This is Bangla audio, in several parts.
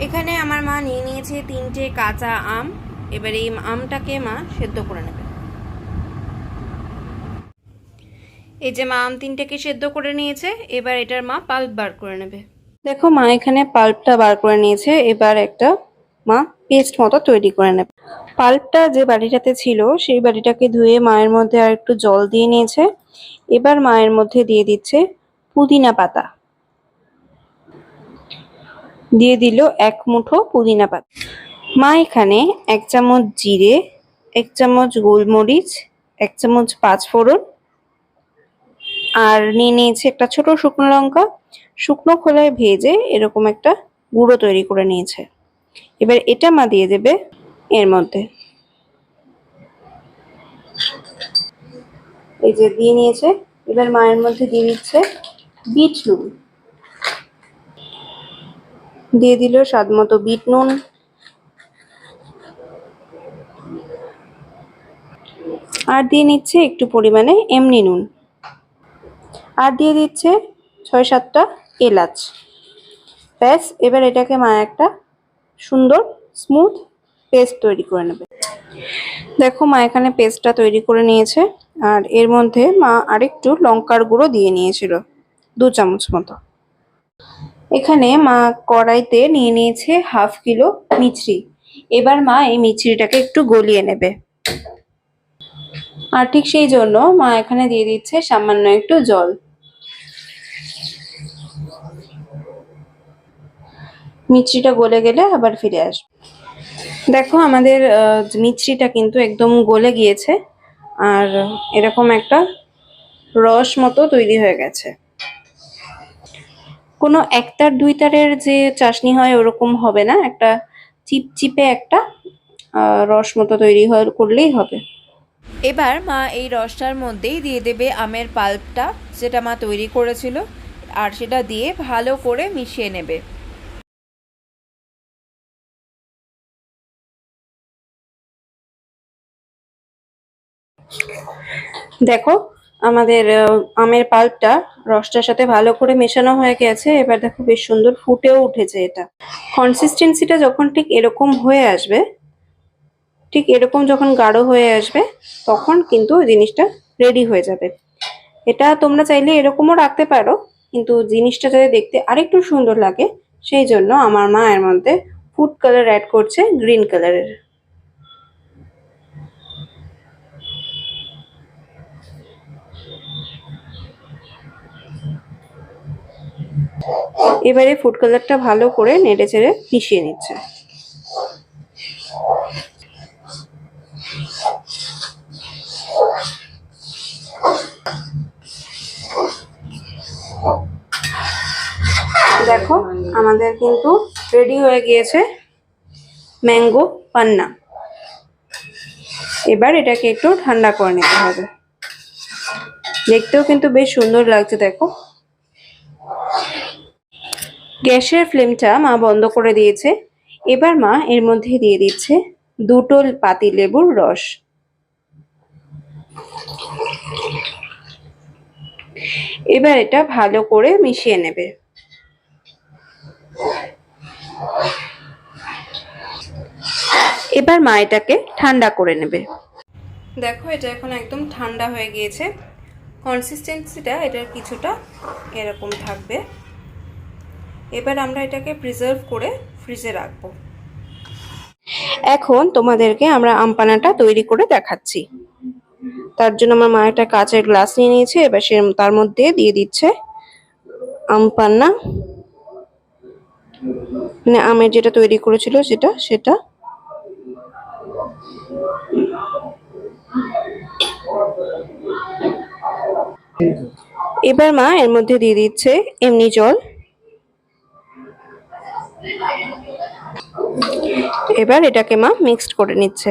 এখানে আমার মা নিয়ে নিয়েছে 3টে কাঁচা আম। এবার এই আমটাকে মা সেদ্ধ করে নেবে। এই যে মা আম 3টেকে সেদ্ধ করে নিয়েছে, এবার এটার মা পাল্প বার করে নেবে। দেখো মা এখানে পাল্পটা বার করে নিয়েছে, এবার একটা মা পেস্ট মতো তৈরি করে নেবে। পাল্পটা যে বাটিটাতে ছিল সেই বাটিটাকে ধুয়ে মায়ের মধ্যে আর একটু জল দিয়ে নিয়েছে। এবার মায়ের মধ্যে দিয়ে দিচ্ছে পুদিনা পাতা, দিয়ে দিল 1 মুঠো পুদিনা পাতা। মা এখানে 1 চামচ জিরে, 1 চামচ গোলমরিচ, 1 চামচ পাঁচফোড়ন আর নিয়ে নিয়েছে একটা ছোট শুকনো লঙ্কা। শুকনো খোলায় ভেজে এরকম একটা গুঁড়ো তৈরি করে নিয়েছে। এবার এটা মা দিয়ে দেবে এর মধ্যে। এই যে দিয়ে নিয়েছে। এবার মায়ের মধ্যে দিয়ে দিচ্ছে বিট নুন, দিয়ে দিল স্বাদ মতো বিট নুন, আর দিয়ে নিচ্ছে একটু পরিমাণে এমনি নুন, আর দিয়ে দিচ্ছে 6-7টা এলাচ। ব্যাস, এবার এটাকে মা একটা সুন্দর স্মুথ পেস্ট তৈরি করে নেবে। দেখো মা এখানে পেস্টটা তৈরি করে নিয়েছে, আর এর মধ্যে মা আরেকটু লঙ্কার গুঁড়ো দিয়ে নিয়েছিল 2 চামচ মতো। এখানে মা কড়াইতে নিয়ে নিয়েছে 1/2 কিলো মিছরি। এবার মা এই মিছরিটাকে একটু গলিয়ে নেবে, আর ঠিক সেই জন্য মা এখানে দিয়ে দিচ্ছে সামান্য একটু জল। মিছরিটা গলে গেলে আবার ফিরে আসবে। দেখো আমাদের মিছরিটা কিন্তু একদম গলে গিয়েছে, আর এরকম একটা রস মতো তৈরি হয়ে গেছে। কোনো 1 তার 2 তারের যে চাশনি হয় ওরকম হবে না, একটা চিপচিপে একটা রস মতো তৈরি করলেই হবে। এবার মা এই রসটার মধ্যেই দিয়ে দেবে আমের পাল্পটা, যেটা মা তৈরি করেছিল, আর সেটা দিয়ে ভালো করে মিশিয়ে নেবে। দেখো আমাদের আমের পাল্পটা রসটার সাথে ভালো করে মেশানো হয়ে গেছে। এবার দেখো বেশ সুন্দর ফুটেও উঠেছে। এটা কনসিস্টেন্সিটা যখন ঠিক এরকম হয়ে আসবে, ঠিক এরকম যখন গাঢ় হয়ে আসবে, তখন কিন্তু জিনিসটা রেডি হয়ে যাবে। এটা তোমরা চাইলে এরকমও রাখতে পারো, কিন্তু জিনিসটা যাতে দেখতে আরেকটু সুন্দর লাগে সেই জন্য আমার মা এর মধ্যে ফুড কালার অ্যাড করছে, গ্রিন কালারের। এবারে ফুড কালারটা ভালো করে নেড়ে চেড়ে মিশিয়ে নিচ্ছে। দেখো আমাদের কিন্তু রেডি হয়ে গিয়েছে ম্যাঙ্গো পান্না। এবার এটাকে একটু ঠান্ডা করে নিতে হবে। দেখতেও কিন্তু বেশ সুন্দর লাগছে। দেখো গ্যাসের ফ্লেমটা মা বন্ধ করে দিয়েছে। এবার মা এর মধ্যে দিয়ে দিচ্ছে 2টো পাতিলেবুর রস। এবার এটা ভালো করে মিশিয়ে নেবে। এবার মা এটাকে ঠান্ডা করে নেবে। দেখো এটা এখন একদম ঠান্ডা হয়ে গিয়েছে। কনসিস্টেন্সিটা এটার কিছুটা এরকম থাকবে। এবার আমরা এটাকে প্রিজার্ভ করে ফ্রিজে রাখবো। এখন তোমাদেরকে আমরা আম পান্নাটা তৈরি করে দেখাচ্ছি। তার জন্য আমার মা একটা কাঁচের গ্লাস নিয়ে নিয়েছে। এবার সে তার মধ্যে দিয়ে দিচ্ছে আম পান্না, মানে আমের যেটা তৈরি করেছিল সেটা। এবার মা এর মধ্যে দিয়ে দিচ্ছে এমনি জল। এবার এটাকে মা মিক্সড করে নিচ্ছে।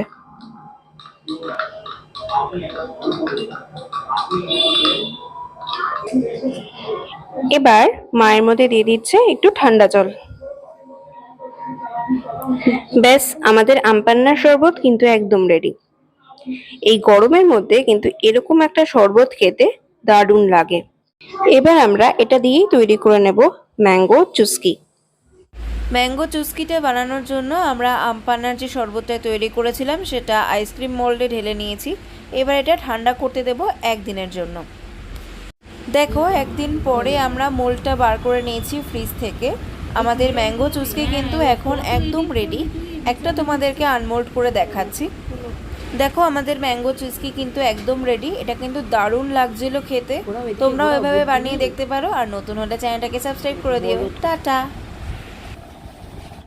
এবার মায়ের মধ্যে দিয়ে দিচ্ছে একটু ঠান্ডা জল। ব্যাস, আমাদের আম পান্নার শরবত কিন্তু একদম রেডি। এই গরমের মধ্যে কিন্তু এরকম একটা শরবত খেতে দারুণ লাগে। এবার আমরা এটা দিয়েই তৈরি করে নেব ম্যাঙ্গো চুস্কি। ম্যাঙ্গো চুস্কিটা বানানোর জন্য আমরা আম পান্নার যে শরবতটা তৈরি করেছিলাম সেটা আইসক্রিম মোল্ডে ঢেলে নিয়েছি। এবার এটা ঠান্ডা করতে দেব একদিনের জন্য। দেখো একদিন পরে আমরা মোল্ডটা বার করে নিয়েছি ফ্রিজ থেকে। আমাদের ম্যাঙ্গো চুস্কি কিন্তু এখন একদম রেডি। একটা তোমাদেরকে আনমোল্ড করে দেখাচ্ছি। দেখো আমাদের ম্যাঙ্গো চুস্কি কিন্তু একদম রেডি। এটা কিন্তু দারুণ লাগছিল খেতে। তোমরাও এভাবে বানিয়ে দেখতে পারো। আর নতুন হলে চ্যানেলটাকে সাবস্ক্রাইব করে দিও। টাটা।